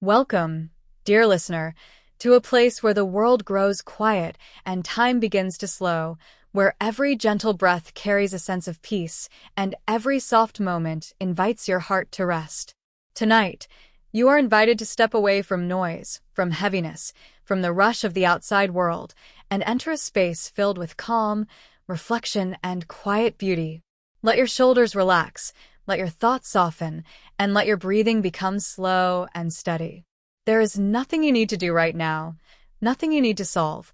Welcome, dear listener, to a place where the world grows quiet and time begins to slow, where every gentle breath carries a sense of peace and every soft moment invites your heart to rest. Tonight, you are invited to step away from noise, from heaviness, from the rush of the outside world, and enter a space filled with calm, reflection, and quiet beauty. Let your shoulders relax, let your thoughts soften, and let your breathing become slow and steady. There is nothing you need to do right now, nothing you need to solve,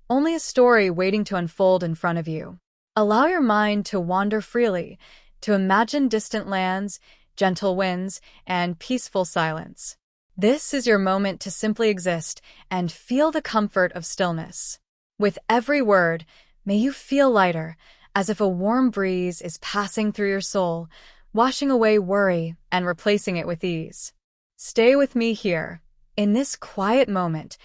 only a story waiting to unfold in front of you. Allow your mind to wander freely, to imagine distant lands, gentle winds, and peaceful silence. This is your moment to simply exist and feel the comfort of stillness. With every word, may you feel lighter, as if a warm breeze is passing through your soul, washing away worry and replacing it with ease. Stay with me here, in this quiet moment,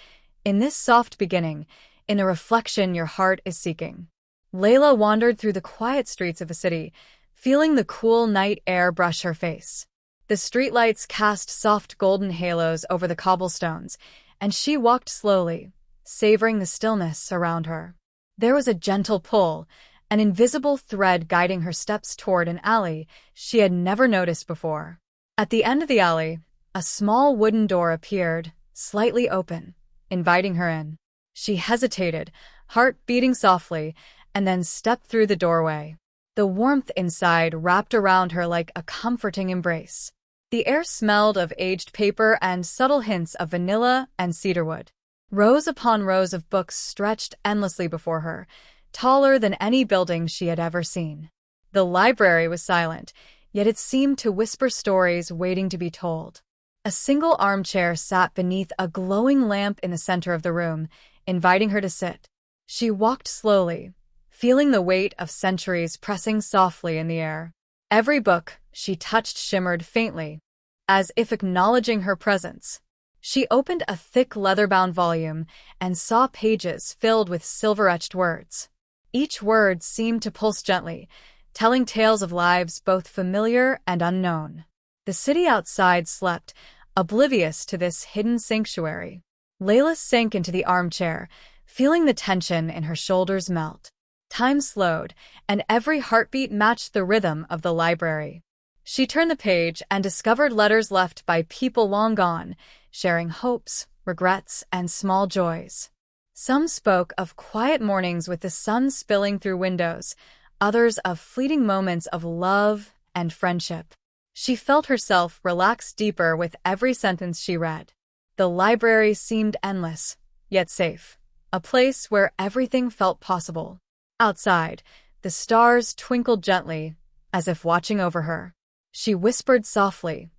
in this soft beginning, in a reflection your heart is seeking. Layla wandered through the quiet streets of a city, feeling the cool night air brush her face. The streetlights cast soft golden halos over the cobblestones, and she walked slowly, savoring the stillness around her. There was a gentle pull, an invisible thread guiding her steps toward an alley she had never noticed before. At the end of the alley, a small wooden door appeared, slightly open, inviting her in. She hesitated, heart beating softly, and then stepped through the doorway. The warmth inside wrapped around her like a comforting embrace. The air smelled of aged paper and subtle hints of vanilla and cedarwood. Rows upon rows of books stretched endlessly before her, taller than any building she had ever seen. The library was silent, yet it seemed to whisper stories waiting to be told. A single armchair sat beneath a glowing lamp in the center of the room, inviting her to sit. She walked slowly, feeling the weight of centuries pressing softly in the air. Every book she touched shimmered faintly, as if acknowledging her presence. She opened a thick leather-bound volume and saw pages filled with silver-etched words. Each word seemed to pulse gently, telling tales of lives both familiar and unknown. The city outside slept, oblivious to this hidden sanctuary. Layla sank into the armchair, feeling the tension in her shoulders melt. Time slowed, and every heartbeat matched the rhythm of the library. She turned the page and discovered letters left by people long gone, sharing hopes, regrets, and small joys. Some spoke of quiet mornings with the sun spilling through windows, others of fleeting moments of love and friendship. She felt herself relax deeper with every sentence she read. The library seemed endless, yet safe, a place where everything felt possible. Outside, the stars twinkled gently, as if watching over her. She whispered softly,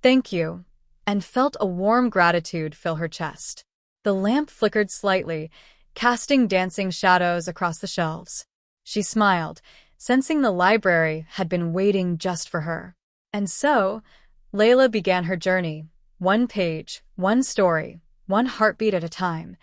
"Thank you," and felt a warm gratitude fill her chest. The lamp flickered slightly, casting dancing shadows across the shelves. She smiled, sensing the library had been waiting just for her. And so, Layla began her journey, one page, one story, one heartbeat at a time.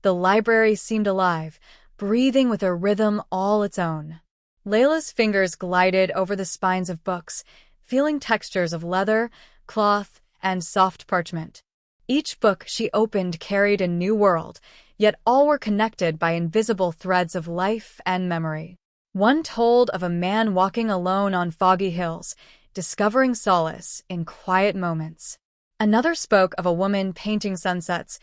The library seemed alive, breathing with a rhythm all its own. Layla's fingers glided over the spines of books, feeling textures of leather, cloth, and soft parchment. Each book she opened carried a new world, yet all were connected by invisible threads of life and memory. One told of a man walking alone on foggy hills, discovering solace in quiet moments. Another spoke of a woman painting sunsets,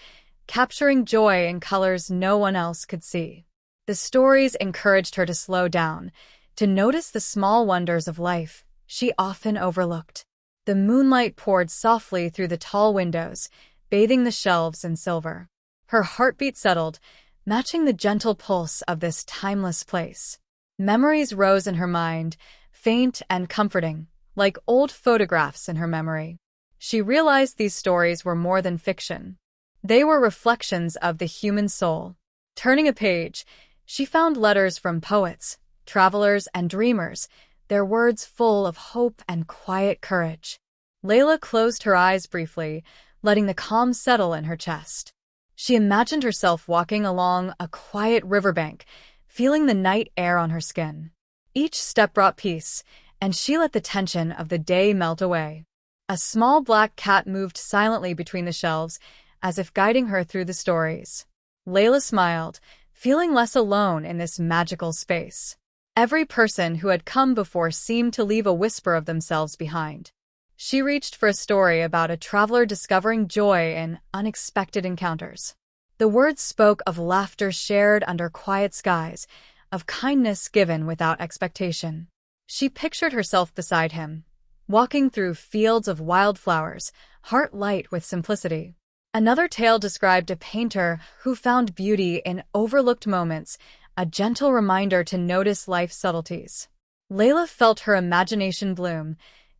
capturing joy in colors no one else could see. The stories encouraged her to slow down, to notice the small wonders of life she often overlooked. The moonlight poured softly through the tall windows, bathing the shelves in silver. Her heartbeat settled, matching the gentle pulse of this timeless place. Memories rose in her mind, faint and comforting, like old photographs in her memory. She realized these stories were more than fiction. They were reflections of the human soul. Turning a page, she found letters from poets, travelers, and dreamers, their words full of hope and quiet courage. Layla closed her eyes briefly, letting the calm settle in her chest. She imagined herself walking along a quiet riverbank, feeling the night air on her skin. Each step brought peace, and she let the tension of the day melt away. A small black cat moved silently between the shelves, as if guiding her through the stories. Layla smiled, feeling less alone in this magical space. Every person who had come before seemed to leave a whisper of themselves behind. She reached for a story about a traveler discovering joy in unexpected encounters. The words spoke of laughter shared under quiet skies, of kindness given without expectation. She pictured herself beside him, walking through fields of wildflowers, heart light with simplicity. Another tale described a painter who found beauty in overlooked moments, a gentle reminder to notice life's subtleties. Layla felt her imagination bloom,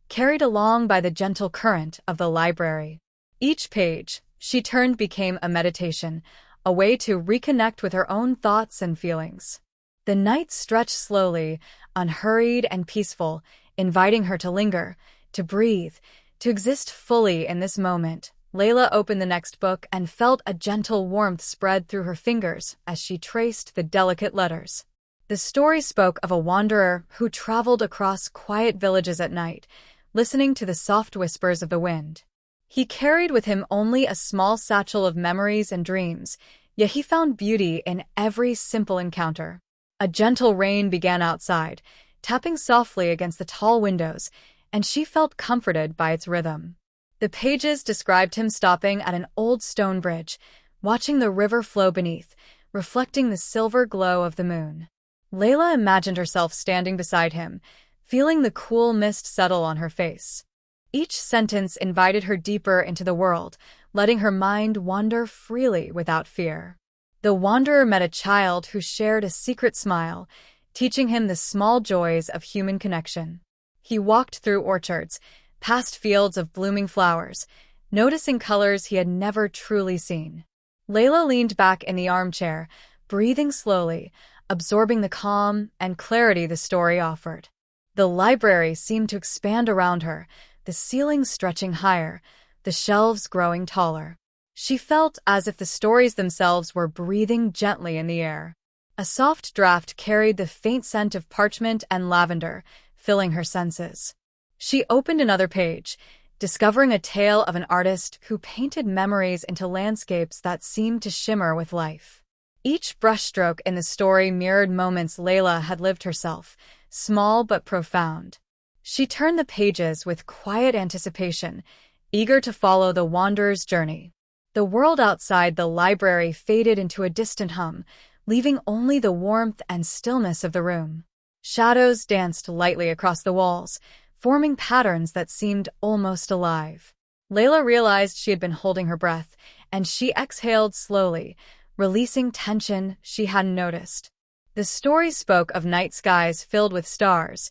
carried along by the gentle current of the library. Each page she turned became a meditation, a way to reconnect with her own thoughts and feelings. The night stretched slowly, unhurried and peaceful, inviting her to linger, to breathe, to exist fully in this moment. Layla opened the next book and felt a gentle warmth spread through her fingers as she traced the delicate letters. The story spoke of a wanderer who traveled across quiet villages at night, listening to the soft whispers of the wind. He carried with him only a small satchel of memories and dreams, yet he found beauty in every simple encounter. A gentle rain began outside, tapping softly against the tall windows, and she felt comforted by its rhythm. The pages described him stopping at an old stone bridge, watching the river flow beneath, reflecting the silver glow of the moon. Layla imagined herself standing beside him, feeling the cool mist settle on her face. Each sentence invited her deeper into the world, letting her mind wander freely without fear. The wanderer met a child who shared a secret smile, teaching him the small joys of human connection. He walked through orchards, past fields of blooming flowers, noticing colors he had never truly seen. Layla leaned back in the armchair, breathing slowly, absorbing the calm and clarity the story offered. The library seemed to expand around her, the ceiling stretching higher, the shelves growing taller. She felt as if the stories themselves were breathing gently in the air. A soft draft carried the faint scent of parchment and lavender, filling her senses. She opened another page, discovering a tale of an artist who painted memories into landscapes that seemed to shimmer with life. Each brushstroke in the story mirrored moments Layla had lived herself, small but profound. She turned the pages with quiet anticipation, eager to follow the wanderer's journey. The world outside the library faded into a distant hum, leaving only the warmth and stillness of the room. Shadows danced lightly across the walls, forming patterns that seemed almost alive. Layla realized she had been holding her breath, and she exhaled slowly, releasing tension she hadn't noticed. The story spoke of night skies filled with stars,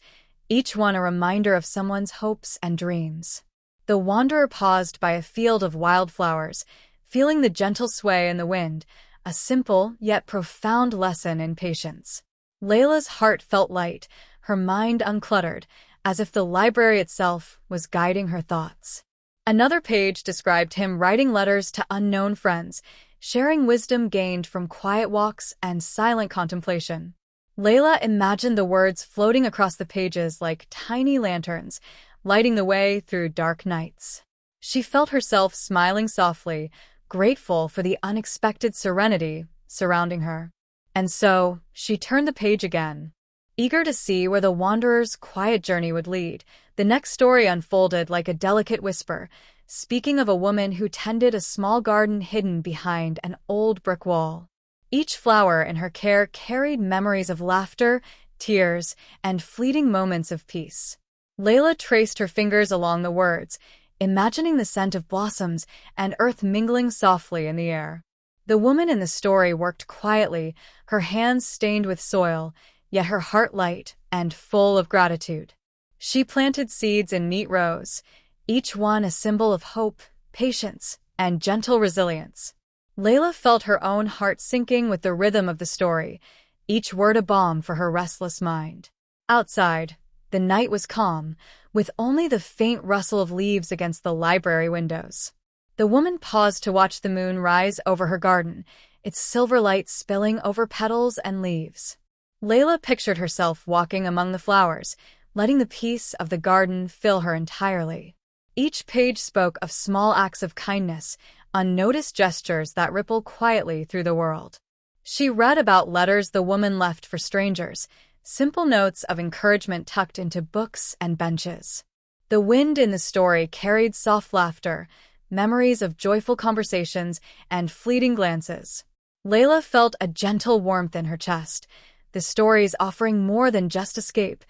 each one a reminder of someone's hopes and dreams. The wanderer paused by a field of wildflowers, feeling the gentle sway in the wind, a simple yet profound lesson in patience. Layla's heart felt light, her mind uncluttered, as if the library itself was guiding her thoughts. Another page described him writing letters to unknown friends, sharing wisdom gained from quiet walks and silent contemplation. Layla imagined the words floating across the pages like tiny lanterns, lighting the way through dark nights. She felt herself smiling softly, grateful for the unexpected serenity surrounding her. And so, she turned the page again. Eager to see where the wanderer's quiet journey would lead, the next story unfolded like a delicate whisper, speaking of a woman who tended a small garden hidden behind an old brick wall. Each flower in her care carried memories of laughter, tears, and fleeting moments of peace. Layla traced her fingers along the words, imagining the scent of blossoms and earth mingling softly in the air. The woman in the story worked quietly, her hands stained with soil, yet her heart light and full of gratitude. She planted seeds in neat rows, each one a symbol of hope, patience, and gentle resilience. Layla felt her own heart sinking with the rhythm of the story, each word a balm for her restless mind. Outside, the night was calm, with only the faint rustle of leaves against the library windows. The woman paused to watch the moon rise over her garden, its silver light spilling over petals and leaves. Layla pictured herself walking among the flowers, letting the peace of the garden fill her entirely. Each page spoke of small acts of kindness, unnoticed gestures that ripple quietly through the world. She read about letters the woman left for strangers, simple notes of encouragement tucked into books and benches. The wind in the story carried soft laughter, memories of joyful conversations, and fleeting glances. Layla felt a gentle warmth in her chest, the stories offering more than just escape.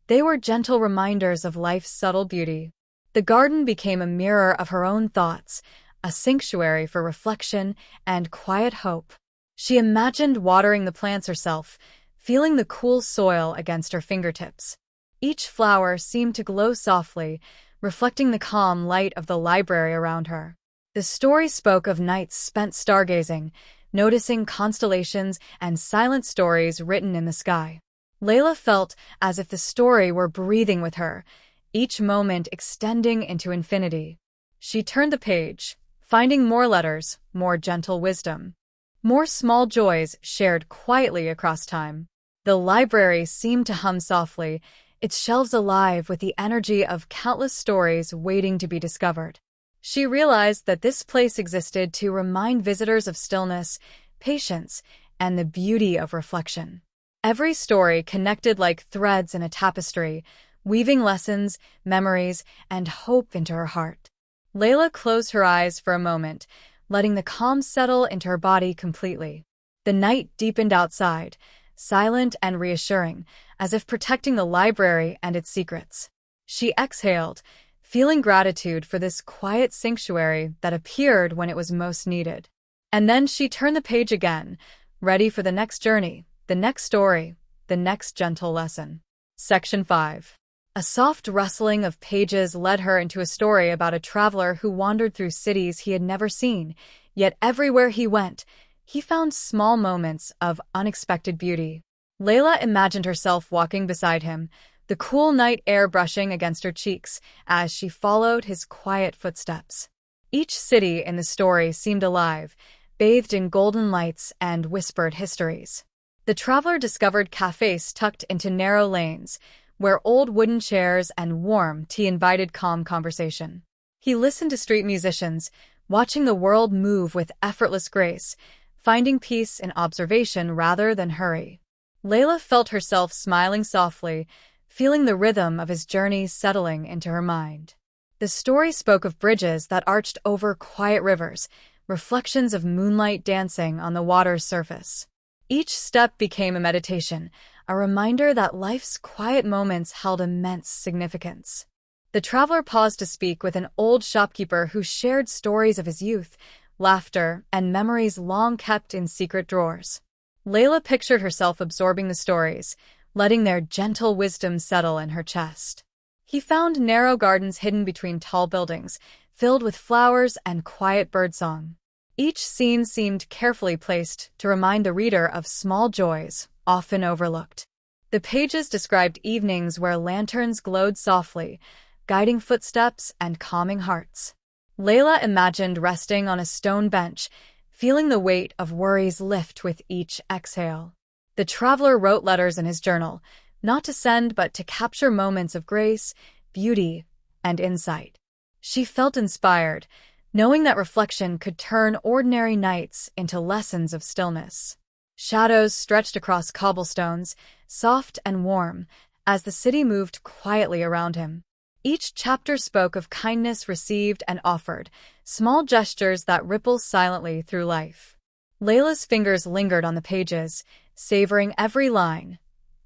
They were gentle reminders of life's subtle beauty. The garden became a mirror of her own thoughts, a sanctuary for reflection and quiet hope. She imagined watering the plants herself, feeling the cool soil against her fingertips. Each flower seemed to glow softly, reflecting the calm light of the library around her. The story spoke of nights spent stargazing, noticing constellations and silent stories written in the sky. Layla felt as if the story were breathing with her, each moment extending into infinity. She turned the page, finding more letters, more gentle wisdom, more small joys shared quietly across time. The library seemed to hum softly, its shelves alive with the energy of countless stories waiting to be discovered. She realized that this place existed to remind visitors of stillness, patience, and the beauty of reflection. Every story connected like threads in a tapestry, weaving lessons, memories, and hope into her heart. Layla closed her eyes for a moment, letting the calm settle into her body completely. The night deepened outside, silent and reassuring, as if protecting the library and its secrets. She exhaled, feeling gratitude for this quiet sanctuary that appeared when it was most needed. And then she turned the page again, ready for the next journey, the next story, the next gentle lesson. Section 5. A soft rustling of pages led her into a story about a traveler who wandered through cities he had never seen, yet everywhere he went, he found small moments of unexpected beauty. Layla imagined herself walking beside him, the cool night air brushing against her cheeks as she followed his quiet footsteps. Each city in the story seemed alive, bathed in golden lights and whispered histories. The traveler discovered cafes tucked into narrow lanes, where old wooden chairs and warm tea invited calm conversation. He listened to street musicians, watching the world move with effortless grace, finding peace in observation rather than hurry. Layla felt herself smiling softly, feeling the rhythm of his journey settling into her mind. The story spoke of bridges that arched over quiet rivers, reflections of moonlight dancing on the water's surface. Each step became a meditation, a reminder that life's quiet moments held immense significance. The traveler paused to speak with an old shopkeeper who shared stories of his youth, laughter, and memories long kept in secret drawers. Layla pictured herself absorbing the stories, letting their gentle wisdom settle in her chest. He found narrow gardens hidden between tall buildings, filled with flowers and quiet birdsong. Each scene seemed carefully placed to remind the reader of small joys, often overlooked. The pages described evenings where lanterns glowed softly, guiding footsteps and calming hearts. Layla imagined resting on a stone bench, feeling the weight of worries lift with each exhale. The traveler wrote letters in his journal, not to send but to capture moments of grace, beauty, and insight. She felt inspired, knowing that reflection could turn ordinary nights into lessons of stillness. Shadows stretched across cobblestones, soft and warm, as the city moved quietly around him. Each chapter spoke of kindness received and offered, small gestures that ripple silently through life. Layla's fingers lingered on the pages, savoring every line,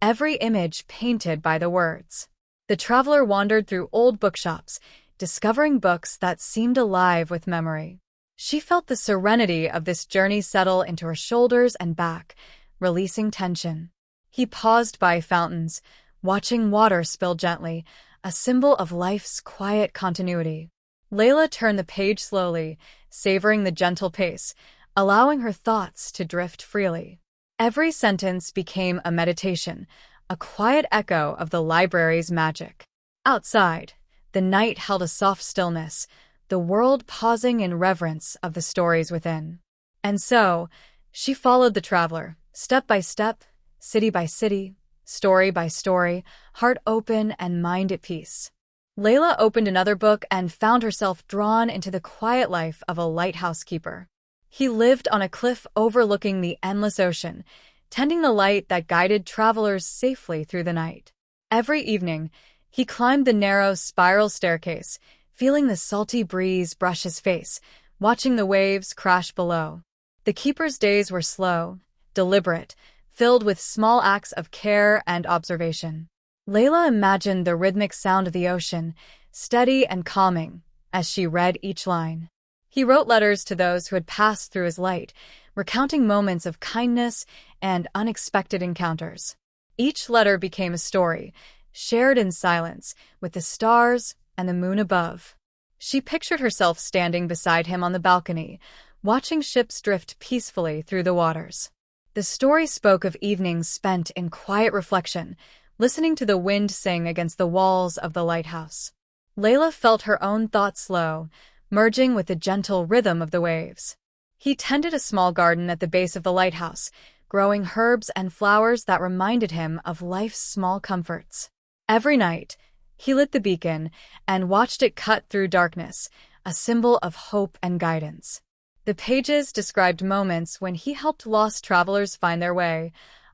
every image painted by the words. The traveler wandered through old bookshops, discovering books that seemed alive with memory. She felt the serenity of this journey settle into her shoulders and back, releasing tension. He paused by fountains, watching water spill gently, a symbol of life's quiet continuity. Layla turned the page slowly, savoring the gentle pace, allowing her thoughts to drift freely. Every sentence became a meditation, a quiet echo of the library's magic. Outside, the night held a soft stillness, the world pausing in reverence of the stories within. And so, she followed the traveler, step by step, city by city, story by story, heart open and mind at peace. Layla opened another book and found herself drawn into the quiet life of a lighthouse keeper. He lived on a cliff overlooking the endless ocean, tending the light that guided travelers safely through the night. Every evening, he climbed the narrow spiral staircase, feeling the salty breeze brush his face, watching the waves crash below. The keeper's days were slow, deliberate, filled with small acts of care and observation. Layla imagined the rhythmic sound of the ocean, steady and calming, as she read each line. He wrote letters to those who had passed through his light, recounting moments of kindness and unexpected encounters. Each letter became a story, shared in silence, with the stars and the moon above. She pictured herself standing beside him on the balcony, watching ships drift peacefully through the waters. The story spoke of evenings spent in quiet reflection, listening to the wind sing against the walls of the lighthouse. Layla felt her own thoughts slow, merging with the gentle rhythm of the waves. He tended a small garden at the base of the lighthouse, growing herbs and flowers that reminded him of life's small comforts. Every night, he lit the beacon and watched it cut through darkness, a symbol of hope and guidance. The pages described moments when he helped lost travelers find their way,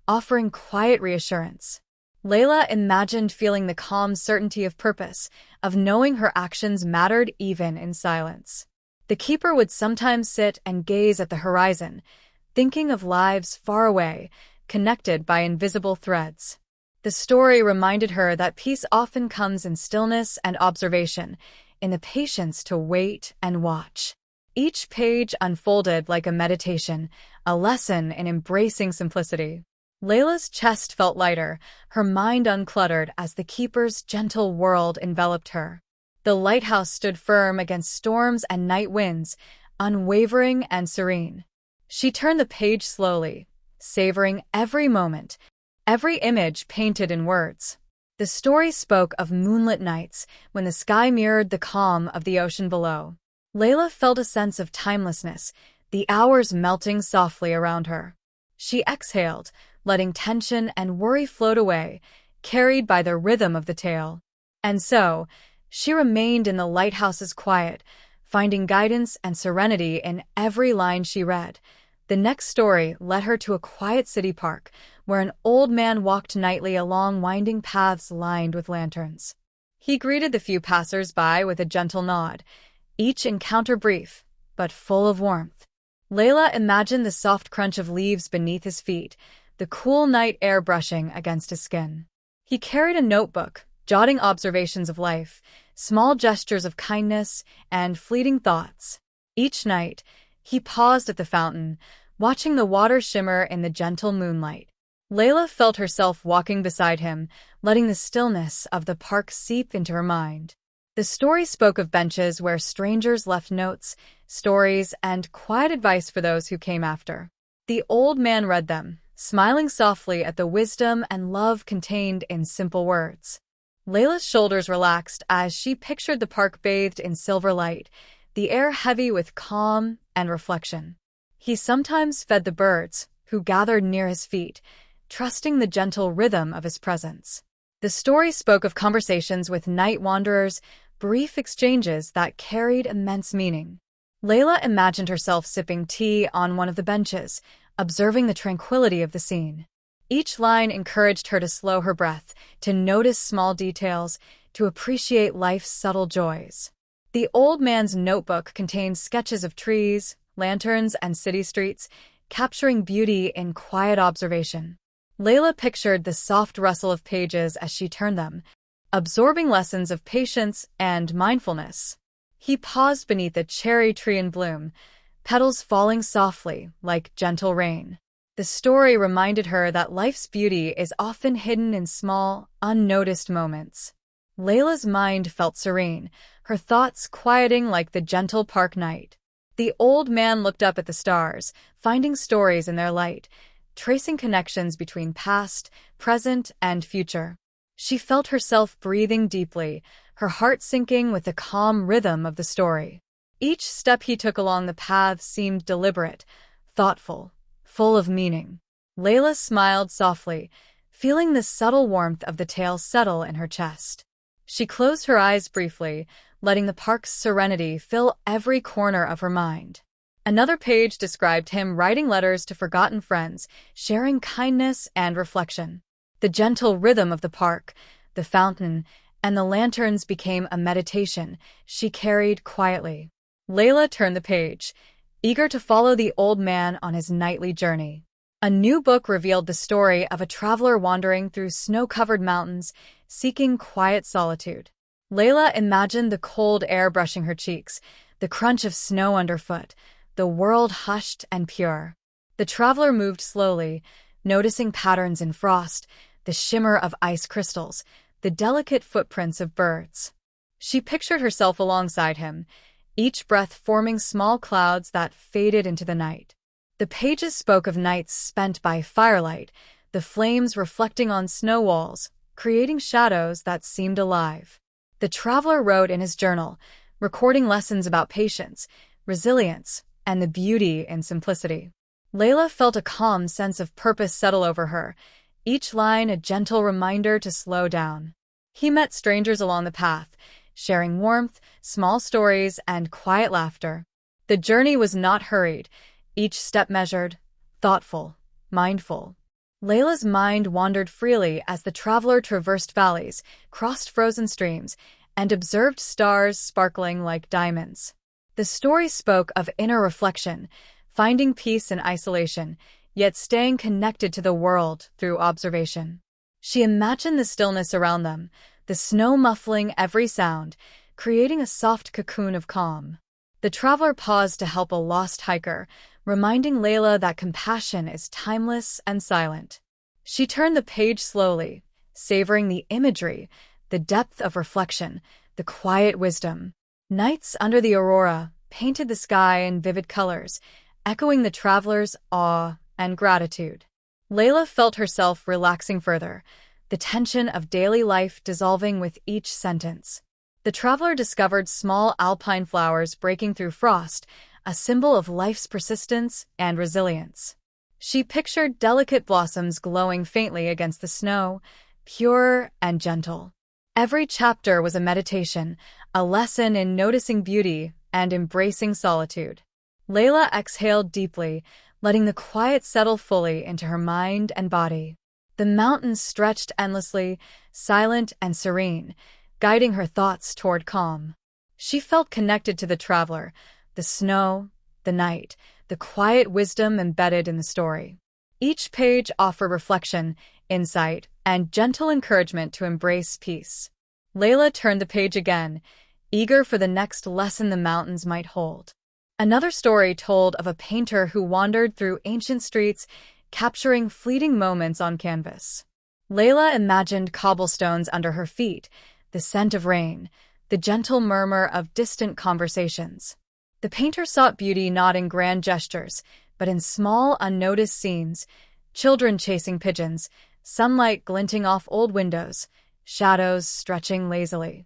offering quiet reassurance. Layla imagined feeling the calm certainty of purpose, of knowing her actions mattered even in silence. The keeper would sometimes sit and gaze at the horizon, thinking of lives far away, connected by invisible threads. The story reminded her that peace often comes in stillness and observation, in the patience to wait and watch. Each page unfolded like a meditation, a lesson in embracing simplicity. Layla's chest felt lighter, her mind uncluttered as the keeper's gentle world enveloped her. The lighthouse stood firm against storms and night winds, unwavering and serene. She turned the page slowly, savoring every moment, every image painted in words. The story spoke of moonlit nights when the sky mirrored the calm of the ocean below. Layla felt a sense of timelessness, the hours melting softly around her. She exhaled, letting tension and worry float away, carried by the rhythm of the tale. And so, she remained in the lighthouse's quiet, finding guidance and serenity in every line she read. The next story led her to a quiet city park, where an old man walked nightly along winding paths lined with lanterns. He greeted the few passers-by with a gentle nod, each encounter brief, but full of warmth. Layla imagined the soft crunch of leaves beneath his feet, the cool night air brushing against his skin. He carried a notebook, jotting observations of life, small gestures of kindness, and fleeting thoughts. Each night, he paused at the fountain, watching the water shimmer in the gentle moonlight. Layla felt herself walking beside him, letting the stillness of the park seep into her mind. The story spoke of benches where strangers left notes, stories, and quiet advice for those who came after. The old man read them, smiling softly at the wisdom and love contained in simple words. Layla's shoulders relaxed as she pictured the park bathed in silver light, the air heavy with calm and reflection. He sometimes fed the birds, who gathered near his feet, trusting the gentle rhythm of his presence. The story spoke of conversations with night wanderers, brief exchanges that carried immense meaning. Layla imagined herself sipping tea on one of the benches, observing the tranquility of the scene. Each line encouraged her to slow her breath, to notice small details, to appreciate life's subtle joys. The old man's notebook contained sketches of trees, lanterns, and city streets, capturing beauty in quiet observation. Layla pictured the soft rustle of pages as she turned them, absorbing lessons of patience and mindfulness. He paused beneath a cherry tree in bloom, petals falling softly like gentle rain. The story reminded her that life's beauty is often hidden in small, unnoticed moments. Layla's mind felt serene, her thoughts quieting like the gentle park night. The old man looked up at the stars, finding stories in their light, tracing connections between past, present, and future. She felt herself breathing deeply, her heart sinking with the calm rhythm of the story. Each step he took along the path seemed deliberate, thoughtful, full of meaning. Layla smiled softly, feeling the subtle warmth of the tale settle in her chest. She closed her eyes briefly, letting the park's serenity fill every corner of her mind. Another page described him writing letters to forgotten friends, sharing kindness and reflection. The gentle rhythm of the park, the fountain, and the lanterns became a meditation she carried quietly. Layla turned the page, eager to follow the old man on his nightly journey. A new book revealed the story of a traveler wandering through snow-covered mountains, seeking quiet solitude. Layla imagined the cold air brushing her cheeks, the crunch of snow underfoot, the world hushed and pure. The traveler moved slowly, noticing patterns in frost, the shimmer of ice crystals, the delicate footprints of birds. She pictured herself alongside him, each breath forming small clouds that faded into the night. The pages spoke of nights spent by firelight, the flames reflecting on snow walls, creating shadows that seemed alive. The traveler wrote in his journal, recording lessons about patience, resilience, and the beauty in simplicity. Layla felt a calm sense of purpose settle over her, each line a gentle reminder to slow down. He met strangers along the path, sharing warmth, small stories, and quiet laughter. The journey was not hurried, each step measured, thoughtful, mindful. Layla's mind wandered freely as the traveler traversed valleys, crossed frozen streams, and observed stars sparkling like diamonds. The story spoke of inner reflection, finding peace in isolation, yet staying connected to the world through observation. She imagined the stillness around them, the snow muffling every sound, creating a soft cocoon of calm. The traveler paused to help a lost hiker, reminding Layla that compassion is timeless and silent. She turned the page slowly, savoring the imagery, the depth of reflection, the quiet wisdom. Nights under the aurora painted the sky in vivid colors, echoing the traveler's awe and gratitude. Layla felt herself relaxing further, the tension of daily life dissolving with each sentence. The traveler discovered small alpine flowers breaking through frost, a symbol of life's persistence and resilience. She pictured delicate blossoms glowing faintly against the snow, pure and gentle. Every chapter was a meditation, a lesson in noticing beauty and embracing solitude. Layla exhaled deeply, letting the quiet settle fully into her mind and body. The mountains stretched endlessly, silent and serene, guiding her thoughts toward calm. She felt connected to the traveler, the snow, the night, the quiet wisdom embedded in the story. Each page offered reflection, insight, and gentle encouragement to embrace peace. Layla turned the page again, eager for the next lesson the mountains might hold. Another story told of a painter who wandered through ancient streets, capturing fleeting moments on canvas. Layla imagined cobblestones under her feet, the scent of rain, the gentle murmur of distant conversations. The painter sought beauty not in grand gestures, but in small, unnoticed scenes, children chasing pigeons, sunlight glinting off old windows, shadows stretching lazily.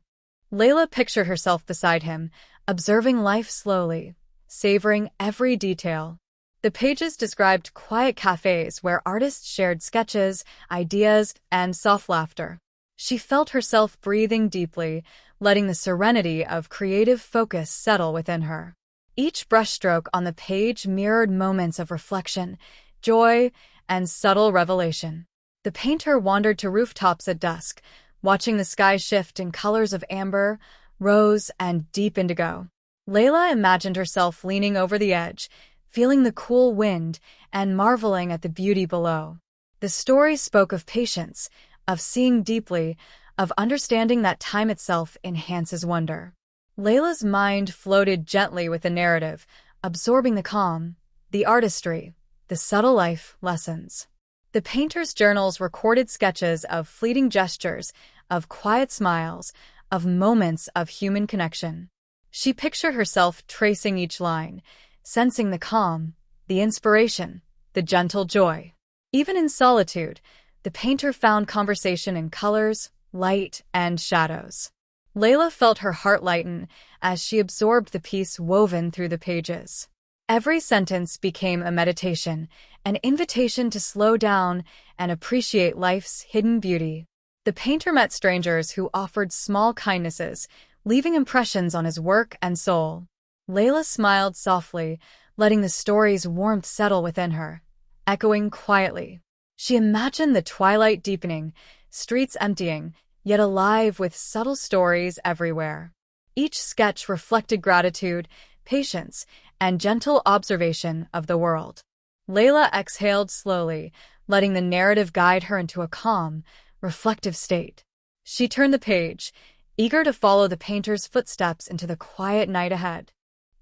Layla pictured herself beside him, observing life slowly, savoring every detail. The pages described quiet cafes where artists shared sketches, ideas, and soft laughter. She felt herself breathing deeply, letting the serenity of creative focus settle within her. Each brushstroke on the page mirrored moments of reflection, joy, and subtle revelation. The painter wandered to rooftops at dusk, watching the sky shift in colors of amber, rose, and deep indigo. Layla imagined herself leaning over the edge, feeling the cool wind and marveling at the beauty below. The story spoke of patience, of seeing deeply, of understanding that time itself enhances wonder. Layla's mind floated gently with the narrative, absorbing the calm, the artistry, the subtle life lessons. The painter's journals recorded sketches of fleeting gestures, of quiet smiles, of moments of human connection. She pictured herself tracing each line, sensing the calm, the inspiration, the gentle joy. Even in solitude, the painter found conversation in colors, light, and shadows. Layla felt her heart lighten as she absorbed the peace woven through the pages. Every sentence became a meditation, an invitation to slow down and appreciate life's hidden beauty. The painter met strangers who offered small kindnesses, leaving impressions on his work and soul. Layla smiled softly, letting the story's warmth settle within her, echoing quietly. She imagined the twilight deepening, streets emptying, yet alive with subtle stories everywhere. Each sketch reflected gratitude, patience, and gentle observation of the world. Layla exhaled slowly, letting the narrative guide her into a calm, reflective state. She turned the page, eager to follow the painter's footsteps into the quiet night ahead.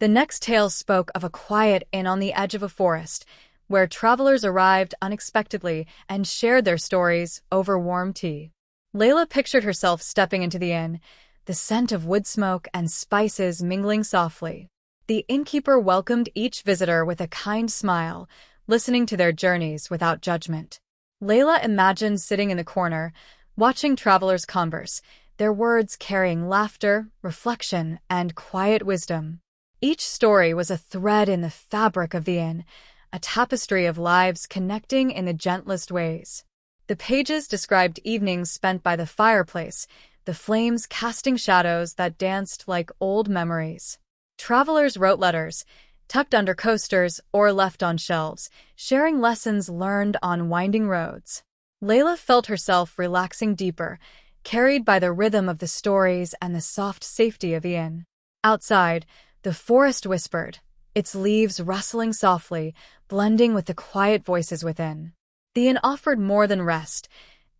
The next tale spoke of a quiet inn on the edge of a forest, where travelers arrived unexpectedly and shared their stories over warm tea. Layla pictured herself stepping into the inn, the scent of wood smoke and spices mingling softly. The innkeeper welcomed each visitor with a kind smile, listening to their journeys without judgment. Layla imagined sitting in the corner, watching travelers converse, their words carrying laughter, reflection, and quiet wisdom. Each story was a thread in the fabric of the inn, a tapestry of lives connecting in the gentlest ways. The pages described evenings spent by the fireplace, the flames casting shadows that danced like old memories. Travelers wrote letters, tucked under coasters or left on shelves, sharing lessons learned on winding roads. Layla felt herself relaxing deeper, carried by the rhythm of the stories and the soft safety of the inn. Outside, the forest whispered, its leaves rustling softly, blending with the quiet voices within. The inn offered more than rest.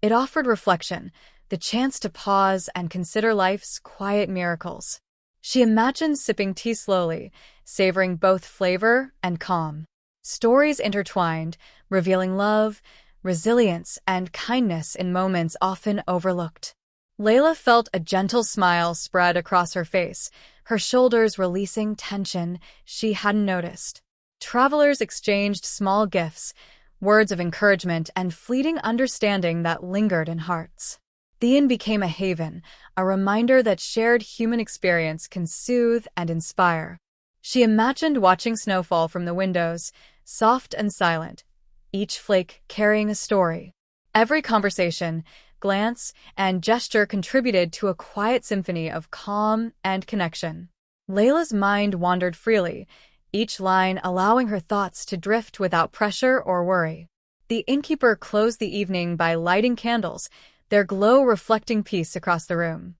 It offered reflection, the chance to pause and consider life's quiet miracles. She imagined sipping tea slowly, savoring both flavor and calm. Stories intertwined, revealing love, resilience, and kindness in moments often overlooked. Layla felt a gentle smile spread across her face, her shoulders releasing tension she hadn't noticed. Travelers exchanged small gifts, words of encouragement and fleeting understanding that lingered in hearts. The inn became a haven, a reminder that shared human experience can soothe and inspire. She imagined watching snowfall from the windows, soft and silent, each flake carrying a story. Every conversation, glance, and gesture contributed to a quiet symphony of calm and connection. Layla's mind wandered freely, each line allowing her thoughts to drift without pressure or worry. The innkeeper closed the evening by lighting candles, their glow reflecting peace across the room.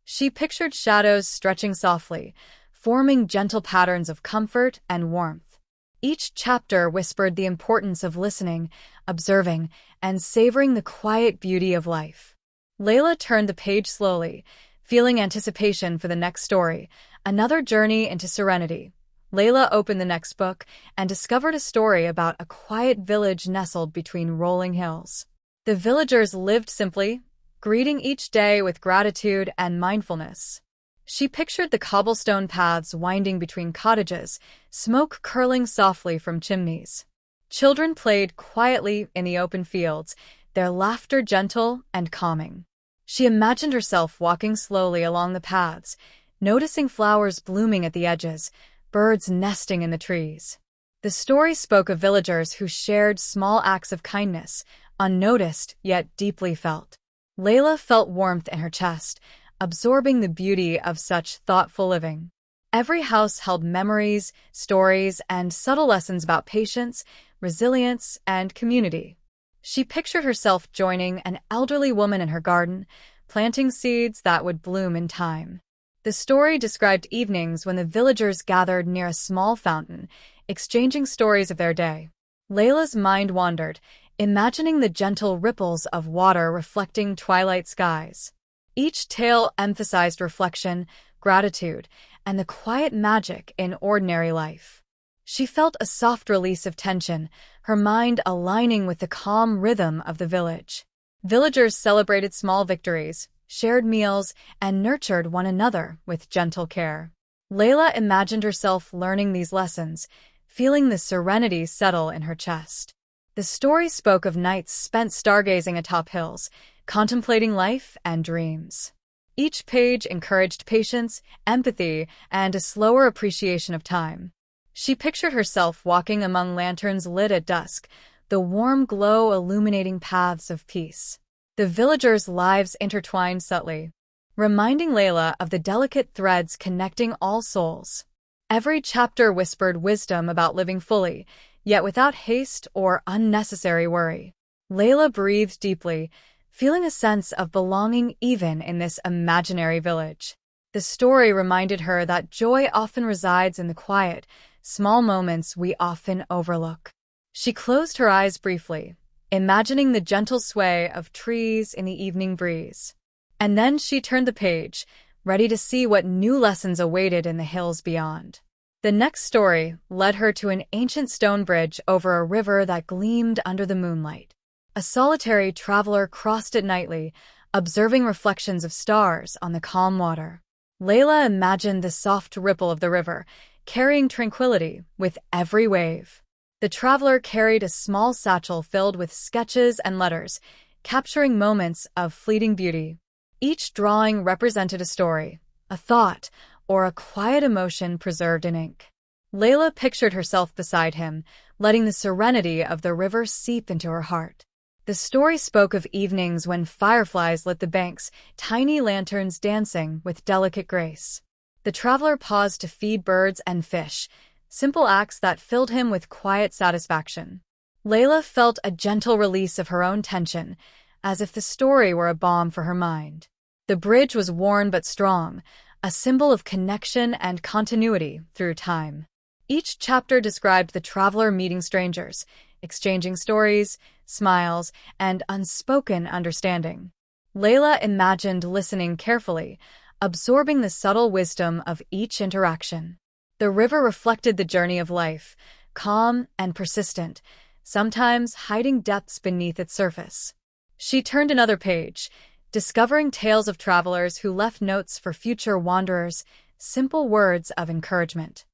She pictured shadows stretching softly, forming gentle patterns of comfort and warmth. Each chapter whispered the importance of listening, observing, and savoring the quiet beauty of life. Layla turned the page slowly, feeling anticipation for the next story, another journey into serenity. Layla opened the next book and discovered a story about a quiet village nestled between rolling hills. The villagers lived simply, greeting each day with gratitude and mindfulness. She pictured the cobblestone paths winding between cottages, smoke curling softly from chimneys. Children played quietly in the open fields, their laughter gentle and calming. She imagined herself walking slowly along the paths, noticing flowers blooming at the edges, birds nesting in the trees. The story spoke of villagers who shared small acts of kindness, unnoticed yet deeply felt. Layla felt warmth in her chest, absorbing the beauty of such thoughtful living. Every house held memories, stories, and subtle lessons about patience, resilience, and community. She pictured herself joining an elderly woman in her garden, planting seeds that would bloom in time. The story described evenings when the villagers gathered near a small fountain, exchanging stories of their day. Layla's mind wandered, imagining the gentle ripples of water reflecting twilight skies. Each tale emphasized reflection, gratitude, and the quiet magic in ordinary life. She felt a soft release of tension, her mind aligning with the calm rhythm of the village. Villagers celebrated small victories, shared meals, and nurtured one another with gentle care. Layla imagined herself learning these lessons, feeling the serenity settle in her chest. The story spoke of nights spent stargazing atop hills, contemplating life and dreams. Each page encouraged patience, empathy, and a slower appreciation of time. She pictured herself walking among lanterns lit at dusk, the warm glow illuminating paths of peace. The villagers' lives intertwined subtly, reminding Layla of the delicate threads connecting all souls. Every chapter whispered wisdom about living fully, yet without haste or unnecessary worry. Layla breathed deeply, feeling a sense of belonging even in this imaginary village. The story reminded her that joy often resides in the quiet, small moments we often overlook. She closed her eyes briefly, imagining the gentle sway of trees in the evening breeze. And then she turned the page, ready to see what new lessons awaited in the hills beyond. The next story led her to an ancient stone bridge over a river that gleamed under the moonlight. A solitary traveler crossed it nightly, observing reflections of stars on the calm water. Layla imagined the soft ripple of the river, carrying tranquility with every wave. The traveler carried a small satchel filled with sketches and letters, capturing moments of fleeting beauty. Each drawing represented a story, a thought, or a quiet emotion preserved in ink. Layla pictured herself beside him, letting the serenity of the river seep into her heart. The story spoke of evenings when fireflies lit the banks, tiny lanterns dancing with delicate grace. The traveler paused to feed birds and fish, simple acts that filled him with quiet satisfaction. Layla felt a gentle release of her own tension, as if the story were a balm for her mind. The bridge was worn but strong, a symbol of connection and continuity through time. Each chapter described the traveler meeting strangers, exchanging stories, smiles, and unspoken understanding. Layla imagined listening carefully, absorbing the subtle wisdom of each interaction. The river reflected the journey of life, calm and persistent, sometimes hiding depths beneath its surface. She turned another page, discovering tales of travelers who left notes for future wanderers, simple words of encouragement.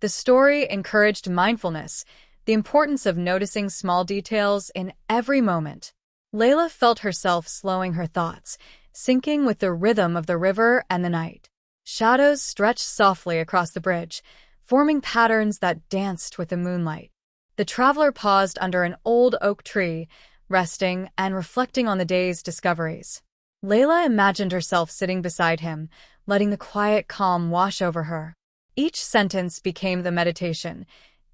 The story encouraged mindfulness, the importance of noticing small details in every moment. Layla felt herself slowing her thoughts, syncing with the rhythm of the river and the night. Shadows stretched softly across the bridge, forming patterns that danced with the moonlight. The traveler paused under an old oak tree, resting and reflecting on the day's discoveries. Layla imagined herself sitting beside him, letting the quiet calm wash over her. Each sentence became the meditation,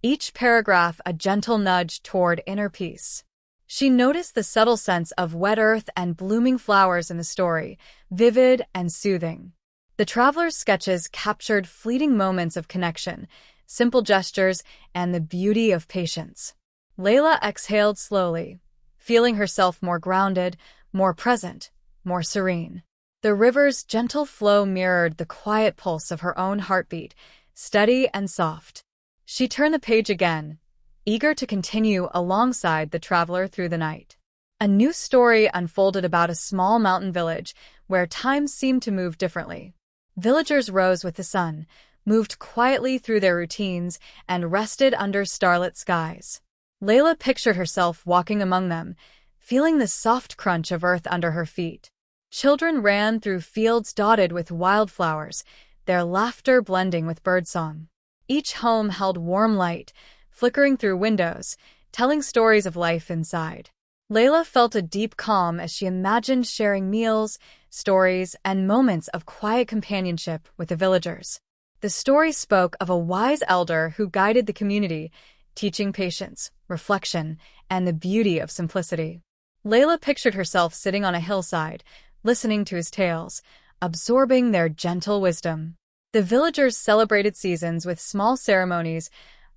each paragraph a gentle nudge toward inner peace. She noticed the subtle sense of wet earth and blooming flowers in the story, vivid and soothing. The traveler's sketches captured fleeting moments of connection, simple gestures, and the beauty of patience. Layla exhaled slowly, feeling herself more grounded, more present, more serene. The river's gentle flow mirrored the quiet pulse of her own heartbeat, steady and soft. She turned the page again, eager to continue alongside the traveler through the night. A new story unfolded about a small mountain village where time seemed to move differently. Villagers rose with the sun, moved quietly through their routines, and rested under starlit skies. Layla pictured herself walking among them, feeling the soft crunch of earth under her feet. Children ran through fields dotted with wildflowers, their laughter blending with birdsong. Each home held warm light, flickering through windows, telling stories of life inside. Layla felt a deep calm as she imagined sharing meals, stories, and moments of quiet companionship with the villagers. The story spoke of a wise elder who guided the community, teaching patience, reflection, and the beauty of simplicity. Layla pictured herself sitting on a hillside, listening to his tales, absorbing their gentle wisdom. The villagers celebrated seasons with small ceremonies,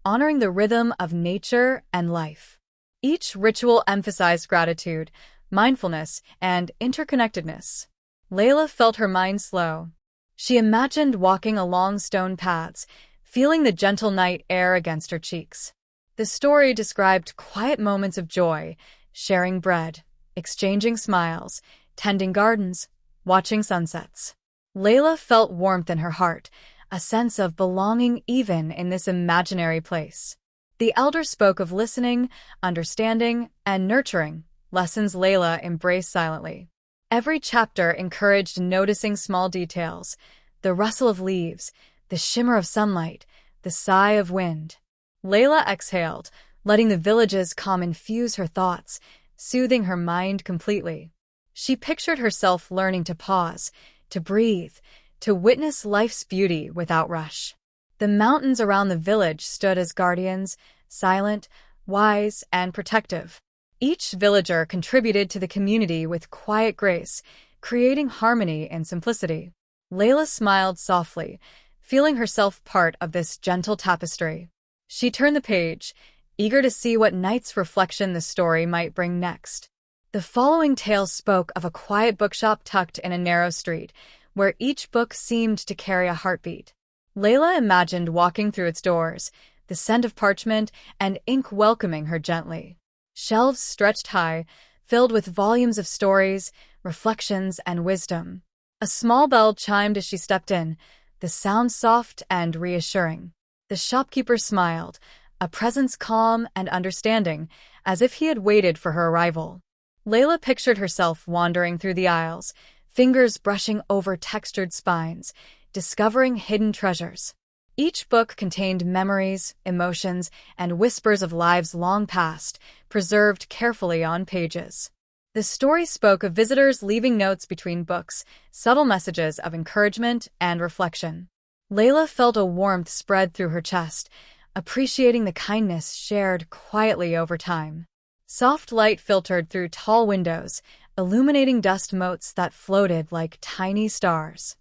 honoring the rhythm of nature and life. Each ritual emphasized gratitude, mindfulness, and interconnectedness. Layla felt her mind slow. She imagined walking along stone paths, feeling the gentle night air against her cheeks. The story described quiet moments of joy, sharing bread, exchanging smiles, tending gardens, watching sunsets. Layla felt warmth in her heart, a sense of belonging even in this imaginary place. The elder spoke of listening, understanding, and nurturing, lessons Layla embraced silently. Every chapter encouraged noticing small details, the rustle of leaves, the shimmer of sunlight, the sigh of wind. Layla exhaled, letting the village's calm infuse her thoughts, soothing her mind completely. She pictured herself learning to pause, to breathe, to witness life's beauty without rush. The mountains around the village stood as guardians, silent, wise, and protective. Each villager contributed to the community with quiet grace, creating harmony and simplicity. Layla smiled softly, feeling herself part of this gentle tapestry. She turned the page, eager to see what night's reflection the story might bring next. The following tale spoke of a quiet bookshop tucked in a narrow street, where each book seemed to carry a heartbeat. Layla imagined walking through its doors, the scent of parchment and ink welcoming her gently. Shelves stretched high, filled with volumes of stories, reflections, and wisdom. A small bell chimed as she stepped in, the sound soft and reassuring. The shopkeeper smiled, a presence calm and understanding, as if he had waited for her arrival. Layla pictured herself wandering through the aisles, fingers brushing over textured spines, discovering hidden treasures. Each book contained memories, emotions, and whispers of lives long past, preserved carefully on pages. The story spoke of visitors leaving notes between books, subtle messages of encouragement and reflection. Layla felt a warmth spread through her chest, appreciating the kindness shared quietly over time. Soft light filtered through tall windows, illuminating dust motes that floated like tiny stars.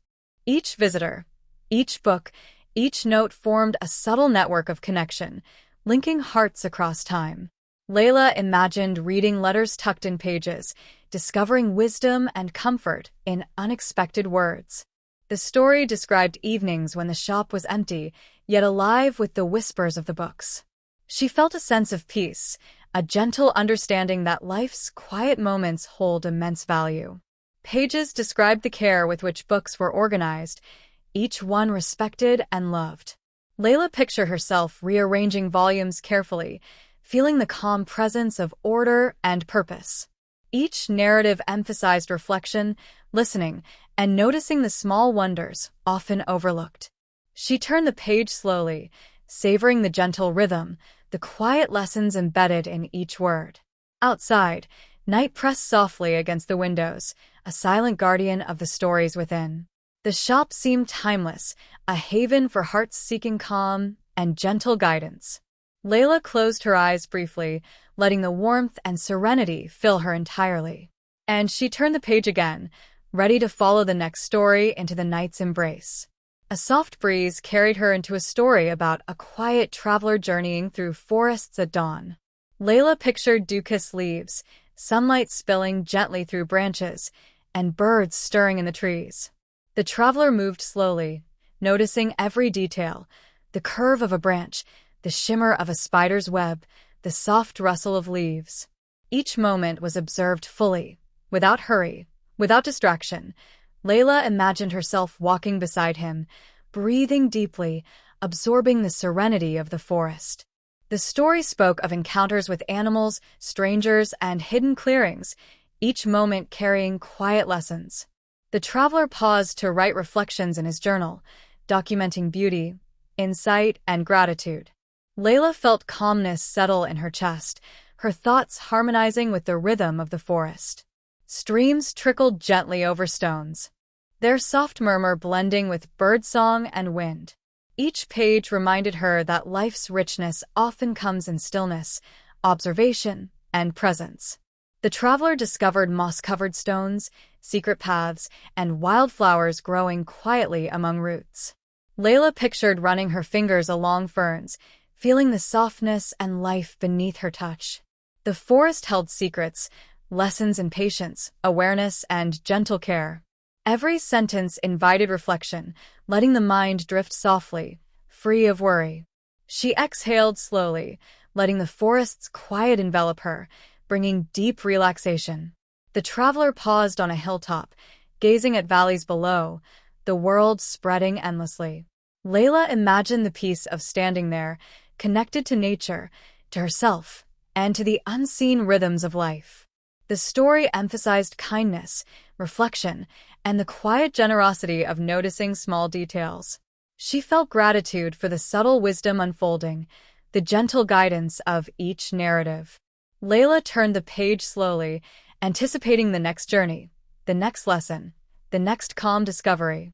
Each visitor, each book, each note formed a subtle network of connection, linking hearts across time. Layla imagined reading letters tucked in pages, discovering wisdom and comfort in unexpected words. The story described evenings when the shop was empty, yet alive with the whispers of the books. She felt a sense of peace, a gentle understanding that life's quiet moments hold immense value. Pages described the care with which books were organized, each one respected and loved. Layla pictured herself rearranging volumes carefully, feeling the calm presence of order and purpose. Each narrative emphasized reflection, listening, and noticing the small wonders often overlooked. She turned the page slowly, savoring the gentle rhythm, the quiet lessons embedded in each word. Outside, night pressed softly against the windows, a silent guardian of the stories within. The shop seemed timeless, a haven for hearts seeking calm and gentle guidance. Layla closed her eyes briefly, letting the warmth and serenity fill her entirely. And she turned the page again, ready to follow the next story into the night's embrace. A soft breeze carried her into a story about a quiet traveler journeying through forests at dawn. Layla pictured dew-kissed leaves, sunlight spilling gently through branches, and birds stirring in the trees. The traveler moved slowly, noticing every detail, the curve of a branch, the shimmer of a spider's web, the soft rustle of leaves. Each moment was observed fully, without hurry, without distraction. Layla imagined herself walking beside him, breathing deeply, absorbing the serenity of the forest. The story spoke of encounters with animals, strangers, and hidden clearings, each moment carrying quiet lessons. The traveler paused to write reflections in his journal, documenting beauty, insight, and gratitude. Layla felt calmness settle in her chest, her thoughts harmonizing with the rhythm of the forest. Streams trickled gently over stones, their soft murmur blending with birdsong and wind. Each page reminded her that life's richness often comes in stillness, observation, and presence. The traveler discovered moss-covered stones, secret paths, and wildflowers growing quietly among roots. Layla pictured running her fingers along ferns, feeling the softness and life beneath her touch. The forest held secrets, lessons in patience, awareness, and gentle care. Every sentence invited reflection, letting the mind drift softly, free of worry. She exhaled slowly, letting the forest's quiet envelop her, bringing deep relaxation. The traveler paused on a hilltop, gazing at valleys below, the world spreading endlessly. Layla imagined the peace of standing there, connected to nature, to herself, and to the unseen rhythms of life. The story emphasized kindness, reflection, and the quiet generosity of noticing small details. She felt gratitude for the subtle wisdom unfolding, the gentle guidance of each narrative. Layla turned the page slowly, anticipating the next journey, the next lesson, the next calm discovery.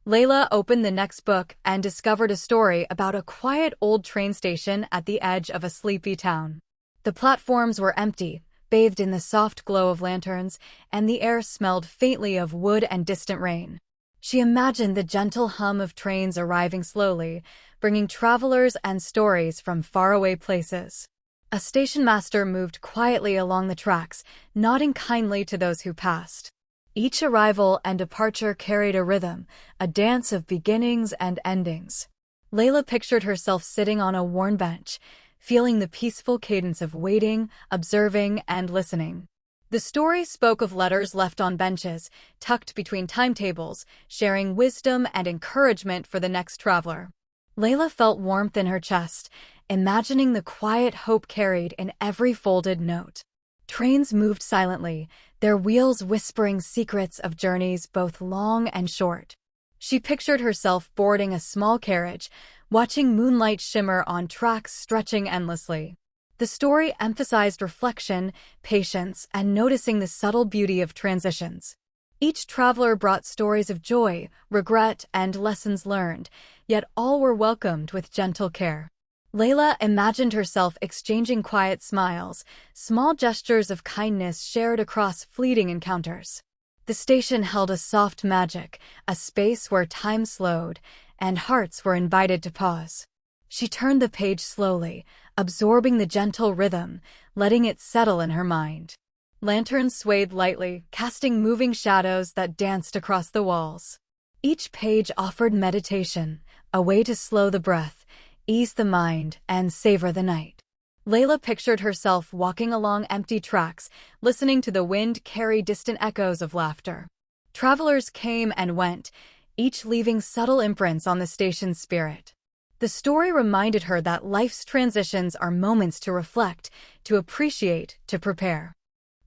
Layla opened the next book and discovered a story about a quiet old train station at the edge of a sleepy town. The platforms were empty, bathed in the soft glow of lanterns, and the air smelled faintly of wood and distant rain. She imagined the gentle hum of trains arriving slowly, bringing travelers and stories from faraway places. A station master moved quietly along the tracks, nodding kindly to those who passed. Each arrival and departure carried a rhythm, a dance of beginnings and endings. Layla pictured herself sitting on a worn bench, feeling the peaceful cadence of waiting, observing, and listening. The story spoke of letters left on benches, tucked between timetables, sharing wisdom and encouragement for the next traveler. Layla felt warmth in her chest, imagining the quiet hope carried in every folded note. Trains moved silently, their wheels whispering secrets of journeys both long and short. She pictured herself boarding a small carriage, watching moonlight shimmer on tracks stretching endlessly. The story emphasized reflection, patience, and noticing the subtle beauty of transitions. Each traveler brought stories of joy, regret, and lessons learned, yet all were welcomed with gentle care. Layla imagined herself exchanging quiet smiles, small gestures of kindness shared across fleeting encounters. The station held a soft magic, a space where time slowed, and hearts were invited to pause. She turned the page slowly, absorbing the gentle rhythm, letting it settle in her mind. Lanterns swayed lightly, casting moving shadows that danced across the walls. Each page offered meditation, a way to slow the breath, ease the mind, and savor the night. Layla pictured herself walking along empty tracks, listening to the wind carry distant echoes of laughter. Travelers came and went, each leaving subtle imprints on the station's spirit. The story reminded her that life's transitions are moments to reflect, to appreciate, to prepare.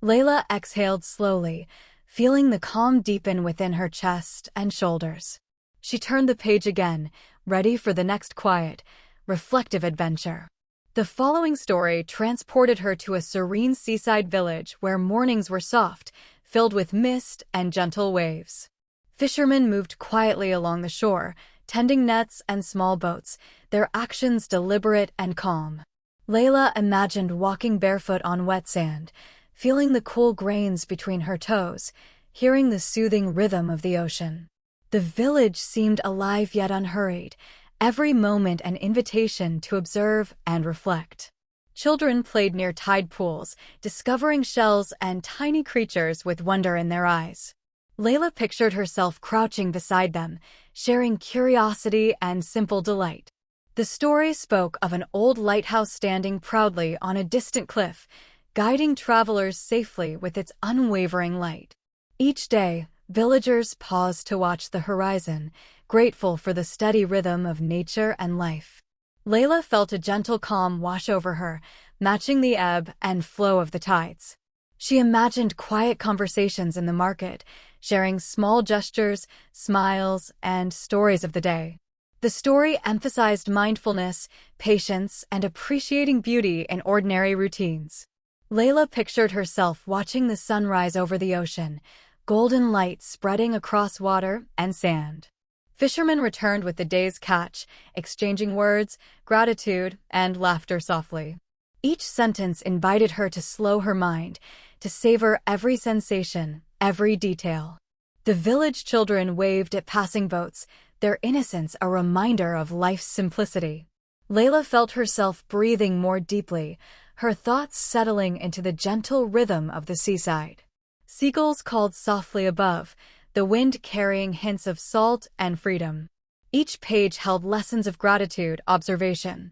Layla exhaled slowly, feeling the calm deepen within her chest and shoulders. She turned the page again, ready for the next quiet, reflective adventure. The following story transported her to a serene seaside village where mornings were soft, filled with mist and gentle waves. Fishermen moved quietly along the shore, tending nets and small boats, their actions deliberate and calm. Layla imagined walking barefoot on wet sand, feeling the cool grains between her toes, hearing the soothing rhythm of the ocean. The village seemed alive yet unhurried, every moment an invitation to observe and reflect. Children played near tide pools, discovering shells and tiny creatures with wonder in their eyes. Layla pictured herself crouching beside them, sharing curiosity and simple delight. The story spoke of an old lighthouse standing proudly on a distant cliff, guiding travelers safely with its unwavering light. Each day, villagers paused to watch the horizon, grateful for the steady rhythm of nature and life. Layla felt a gentle calm wash over her, matching the ebb and flow of the tides. She imagined quiet conversations in the market, sharing small gestures, smiles, and stories of the day. The story emphasized mindfulness, patience, and appreciating beauty in ordinary routines. Layla pictured herself watching the sunrise over the ocean, golden light spreading across water and sand. Fishermen returned with the day's catch, exchanging words, gratitude, and laughter softly. Each sentence invited her to slow her mind, to savor every sensation, every detail. The village children waved at passing boats, their innocence a reminder of life's simplicity. Layla felt herself breathing more deeply, her thoughts settling into the gentle rhythm of the seaside. Seagulls called softly above, the wind carrying hints of salt and freedom. Each page held lessons of gratitude, observation.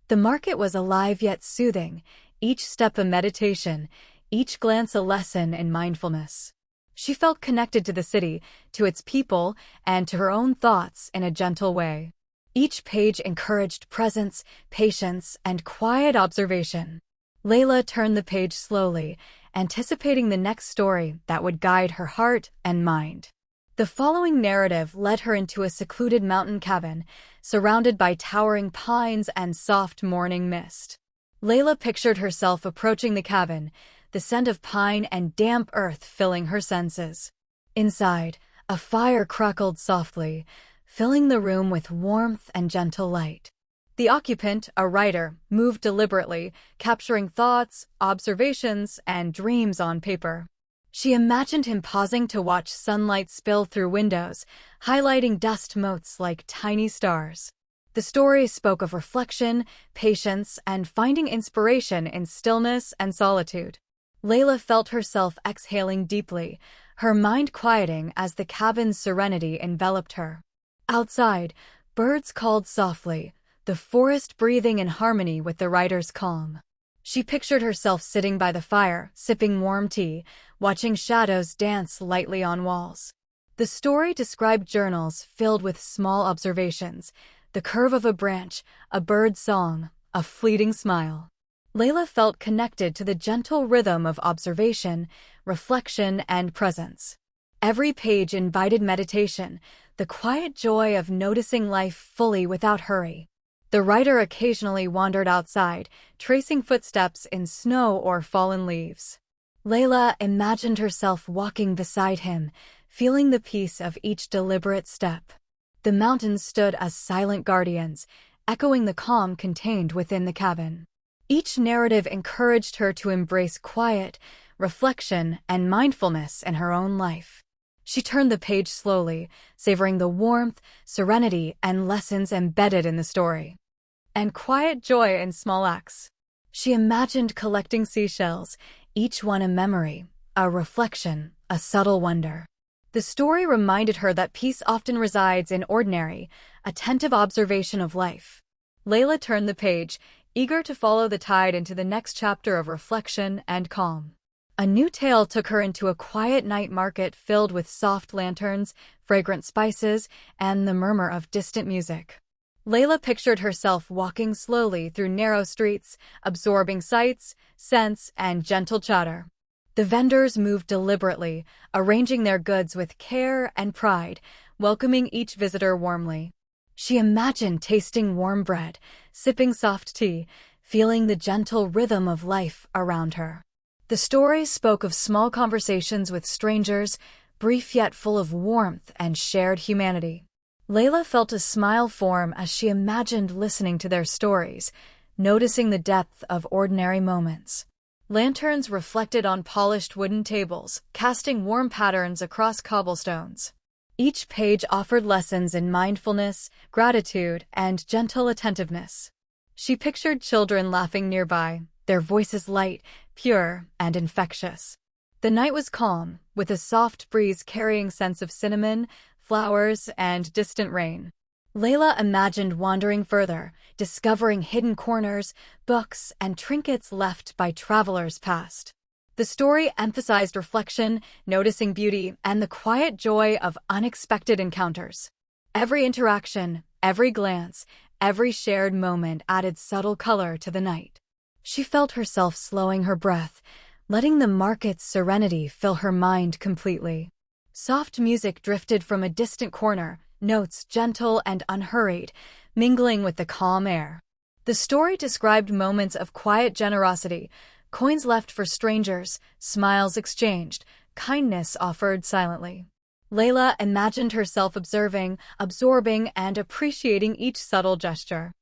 The market was alive yet soothing, each step a meditation, each glance a lesson in mindfulness. She felt connected to the city, to its people, and to her own thoughts in a gentle way. Each page encouraged presence, patience, and quiet observation. Layla turned the page slowly, anticipating the next story that would guide her heart and mind. The following narrative led her into a secluded mountain cabin, surrounded by towering pines and soft morning mist. Layla pictured herself approaching the cabin, the scent of pine and damp earth filling her senses. Inside, a fire crackled softly, filling the room with warmth and gentle light. The occupant, a writer, moved deliberately, capturing thoughts, observations, and dreams on paper. She imagined him pausing to watch sunlight spill through windows, highlighting dust motes like tiny stars. The story spoke of reflection, patience, and finding inspiration in stillness and solitude. Layla felt herself exhaling deeply, her mind quieting as the cabin's serenity enveloped her. Outside, birds called softly, the forest breathing in harmony with the writer's calm. She pictured herself sitting by the fire, sipping warm tea, watching shadows dance lightly on walls. The story described journals filled with small observations, the curve of a branch, a bird's song, a fleeting smile. Layla felt connected to the gentle rhythm of observation, reflection, and presence. Every page invited meditation, the quiet joy of noticing life fully without hurry. The writer occasionally wandered outside, tracing footsteps in snow or fallen leaves. Layla imagined herself walking beside him, feeling the peace of each deliberate step. The mountains stood as silent guardians, echoing the calm contained within the cabin. Each narrative encouraged her to embrace quiet, reflection, and mindfulness in her own life. She turned the page slowly, savoring the warmth, serenity, and lessons embedded in the story. And quiet joy in small acts. She imagined collecting seashells, each one a memory, a reflection, a subtle wonder. The story reminded her that peace often resides in ordinary, attentive observation of life. Layla turned the page, eager to follow the tide into the next chapter of reflection and calm. A new tale took her into a quiet night market filled with soft lanterns, fragrant spices, and the murmur of distant music. Layla pictured herself walking slowly through narrow streets, absorbing sights, scents, and gentle chatter. The vendors moved deliberately, arranging their goods with care and pride, welcoming each visitor warmly. She imagined tasting warm bread, sipping soft tea, feeling the gentle rhythm of life around her. The story spoke of small conversations with strangers, brief yet full of warmth and shared humanity. Layla felt a smile form as she imagined listening to their stories, noticing the depth of ordinary moments. Lanterns reflected on polished wooden tables, casting warm patterns across cobblestones. Each page offered lessons in mindfulness, gratitude, and gentle attentiveness. She pictured children laughing nearby, their voices light, pure, and infectious. The night was calm, with a soft breeze carrying scents of cinnamon, flowers, and distant rain. Layla imagined wandering further, discovering hidden corners, books, and trinkets left by travelers past. The story emphasized reflection, noticing beauty, and the quiet joy of unexpected encounters. Every interaction, every glance, every shared moment added subtle color to the night. She felt herself slowing her breath, letting the market's serenity fill her mind completely. Soft music drifted from a distant corner, notes gentle and unhurried, mingling with the calm air. The story described moments of quiet generosity, coins left for strangers, smiles exchanged, kindness offered silently. Layla imagined herself observing, absorbing, and appreciating each subtle gesture.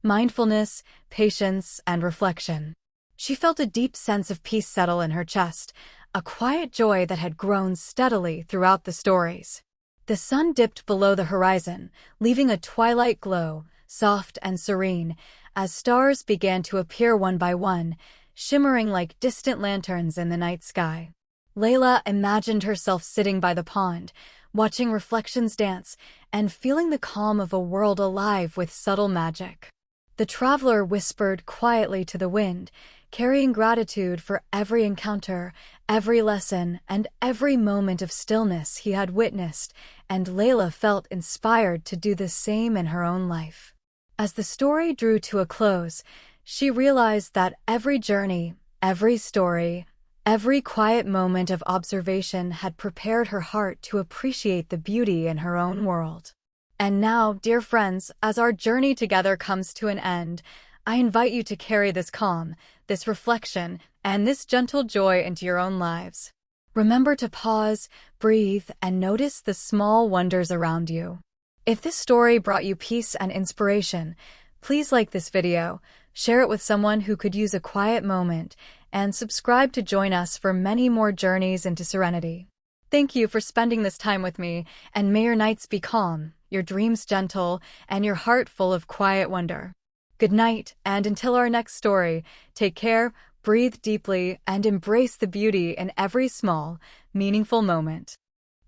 Mindfulness, patience, and reflection. She felt a deep sense of peace settle in her chest, a quiet joy that had grown steadily throughout the stories. The sun dipped below the horizon, leaving a twilight glow, soft and serene, as stars began to appear one by one, shimmering like distant lanterns in the night sky. Layla imagined herself sitting by the pond, watching reflections dance, and feeling the calm of a world alive with subtle magic. The traveler whispered quietly to the wind, carrying gratitude for every encounter, every lesson, and every moment of stillness he had witnessed, and Layla felt inspired to do the same in her own life. As the story drew to a close, she realized that every journey, every story, every quiet moment of observation had prepared her heart to appreciate the beauty in her own world. And now, dear friends, as our journey together comes to an end, I invite you to carry this calm, this reflection, and this gentle joy into your own lives. Remember to pause, breathe, and notice the small wonders around you. If this story brought you peace and inspiration, please like this video, share it with someone who could use a quiet moment, and subscribe to join us for many more journeys into serenity. Thank you for spending this time with me, and may your nights be calm, your dreams gentle, and your heart full of quiet wonder. Good night, and until our next story, take care, breathe deeply, and embrace the beauty in every small, meaningful moment.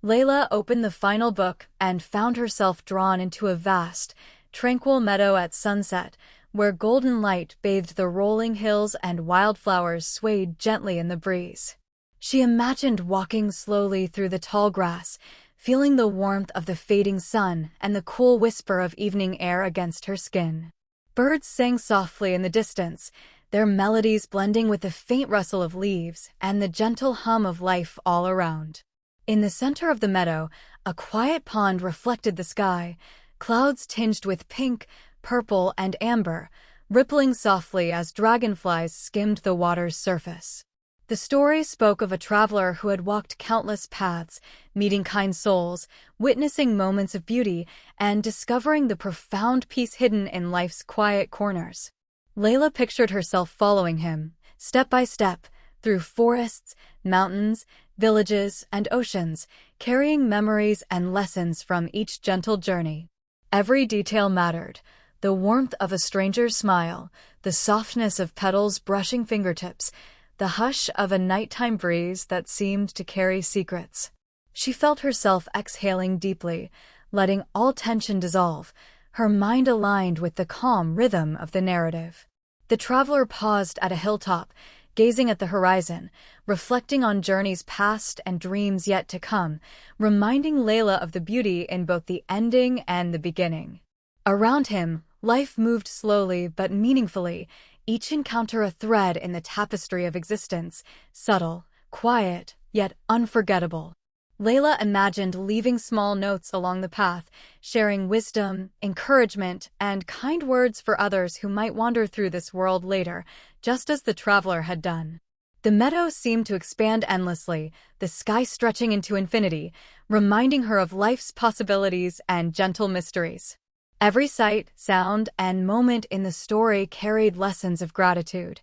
Layla opened the final book and found herself drawn into a vast, tranquil meadow at sunset, where golden light bathed the rolling hills and wildflowers swayed gently in the breeze. She imagined walking slowly through the tall grass, feeling the warmth of the fading sun and the cool whisper of evening air against her skin. Birds sang softly in the distance, their melodies blending with the faint rustle of leaves and the gentle hum of life all around. In the center of the meadow, a quiet pond reflected the sky, clouds tinged with pink, purple, and amber, rippling softly as dragonflies skimmed the water's surface. The story spoke of a traveler who had walked countless paths, meeting kind souls, witnessing moments of beauty, and discovering the profound peace hidden in life's quiet corners. Layla pictured herself following him, step by step, through forests, mountains, villages, and oceans, carrying memories and lessons from each gentle journey. Every detail mattered: the warmth of a stranger's smile, the softness of petals brushing fingertips, the hush of a nighttime breeze that seemed to carry secrets. She felt herself exhaling deeply, letting all tension dissolve, her mind aligned with the calm rhythm of the narrative. The traveler paused at a hilltop, gazing at the horizon, reflecting on journeys past and dreams yet to come, reminding Layla of the beauty in both the ending and the beginning. Around him, life moved slowly but meaningfully, each encounter a thread in the tapestry of existence, subtle, quiet, yet unforgettable. Layla imagined leaving small notes along the path, sharing wisdom, encouragement, and kind words for others who might wander through this world later, just as the traveler had done. The meadow seemed to expand endlessly, the sky stretching into infinity, reminding her of life's possibilities and gentle mysteries. Every sight, sound, and moment in the story carried lessons of gratitude.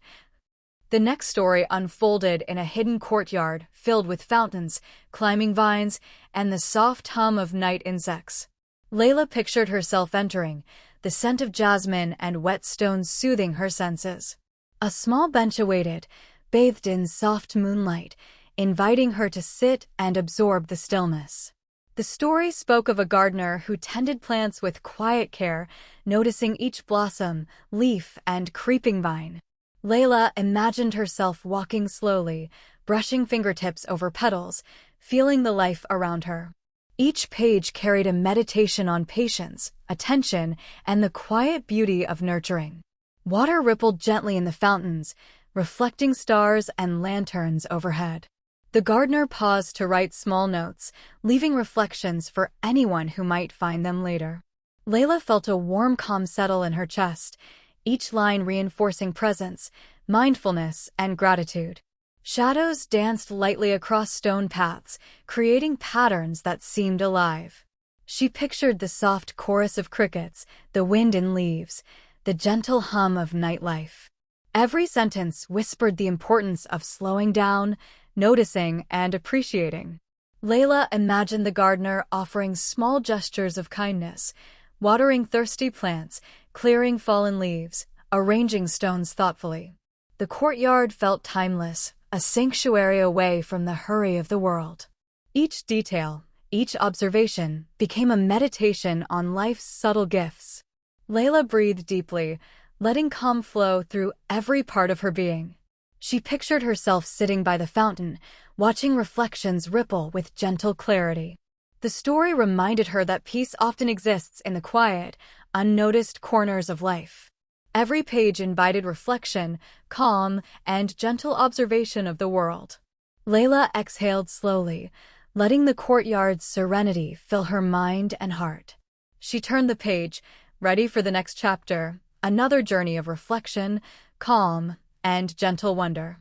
The next story unfolded in a hidden courtyard filled with fountains, climbing vines, and the soft hum of night insects. Layla pictured herself entering, the scent of jasmine and wet stones soothing her senses. A small bench awaited, bathed in soft moonlight, inviting her to sit and absorb the stillness. The story spoke of a gardener who tended plants with quiet care, noticing each blossom, leaf, and creeping vine. Layla imagined herself walking slowly, brushing fingertips over petals, feeling the life around her. Each page carried a meditation on patience, attention, and the quiet beauty of nurturing. Water rippled gently in the fountains, reflecting stars and lanterns overhead. The gardener paused to write small notes, leaving reflections for anyone who might find them later. Layla felt a warm calm settle in her chest, each line reinforcing presence, mindfulness, and gratitude. Shadows danced lightly across stone paths, creating patterns that seemed alive. She pictured the soft chorus of crickets, the wind in leaves, the gentle hum of nightlife. Every sentence whispered the importance of slowing down, noticing, and appreciating. Layla imagined the gardener offering small gestures of kindness, watering thirsty plants, clearing fallen leaves, arranging stones thoughtfully. The courtyard felt timeless, a sanctuary away from the hurry of the world. Each detail, each observation, became a meditation on life's subtle gifts. Layla breathed deeply, letting calm flow through every part of her being. She pictured herself sitting by the fountain, watching reflections ripple with gentle clarity. The story reminded her that peace often exists in the quiet, unnoticed corners of life. Every page invited reflection, calm, and gentle observation of the world. Layla exhaled slowly, letting the courtyard's serenity fill her mind and heart. She turned the page, ready for the next chapter, another journey of reflection, calm, and gentle wonder.